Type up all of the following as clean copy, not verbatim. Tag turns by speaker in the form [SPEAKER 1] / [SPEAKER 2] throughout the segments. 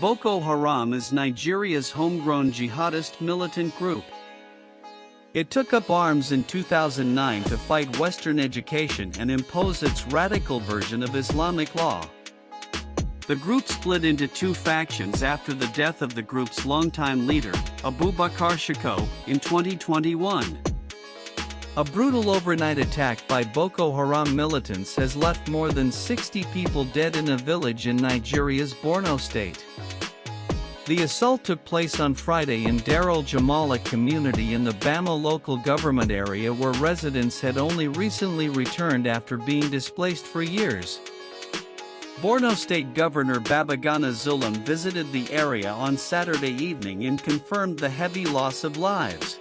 [SPEAKER 1] Boko Haram is Nigeria's homegrown jihadist militant group. It took up arms in 2009 to fight Western education and impose its radical version of Islamic law. The group split into two factions after the death of the group's longtime leader, Abubakar Shekau, in 2021. A brutal overnight attack by Boko Haram militants has left more than 60 people dead in a village in Nigeria's Borno state. The assault took place on Friday in Darul Jamala community in the Bama local government area where residents had only recently returned after being displaced for years. Borno State Governor Babagana Zulum visited the area on Saturday evening and confirmed the heavy loss of lives.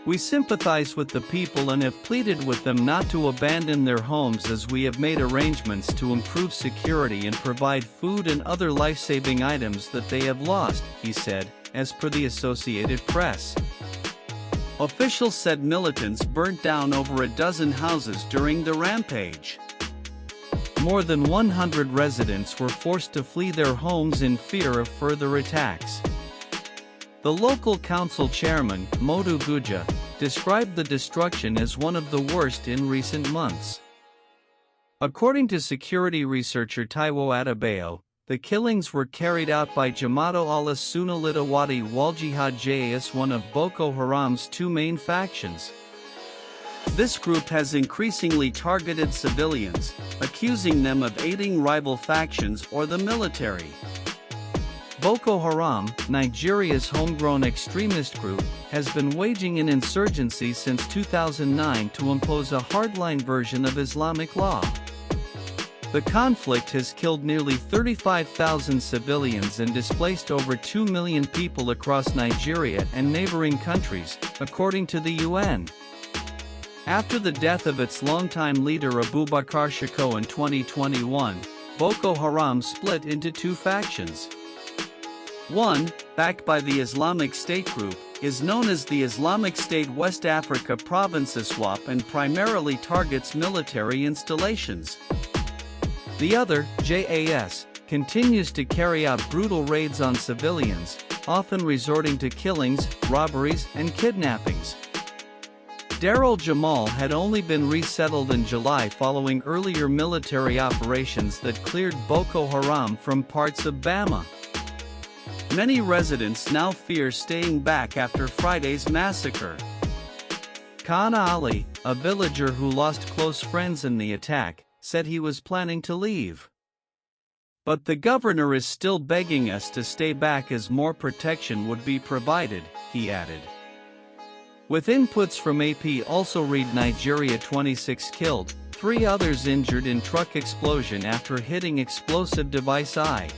[SPEAKER 1] "We sympathize with the people and have pleaded with them not to abandon their homes as we have made arrangements to improve security and provide food and other life-saving items that they have lost," he said, as per the Associated Press. Officials said militants burnt down over a dozen houses during the rampage. More than 100 residents were forced to flee their homes in fear of further attacks. The local council chairman, Modu Guja, described the destruction as one of the worst in recent months. According to security researcher Taiwo Adebayo, the killings were carried out by Jamato Allah Sunalitawadi wal Jihad JAS, one of Boko Haram's two main factions. This group has increasingly targeted civilians, accusing them of aiding rival factions or the military. Boko Haram, Nigeria's homegrown extremist group, has been waging an insurgency since 2009 to impose a hardline version of Islamic law. The conflict has killed nearly 35,000 civilians and displaced over 2 million people across Nigeria and neighboring countries, according to the UN. After the death of its longtime leader Abubakar Shekau in 2021, Boko Haram split into two factions. One, backed by the Islamic State group, is known as the Islamic State West Africa Province ISWAP and primarily targets military installations. The other, JAS, continues to carry out brutal raids on civilians, often resorting to killings, robberies, and kidnappings. Darul Jamal had only been resettled in July following earlier military operations that cleared Boko Haram from parts of Bama. Many residents now fear staying back after Friday's massacre. Kana Ali, a villager who lost close friends in the attack, said he was planning to leave. "But the governor is still begging us to stay back as more protection would be provided," he added. With inputs from AP also read Nigeria 26 killed, 3 others injured in truck explosion after hitting explosive device I.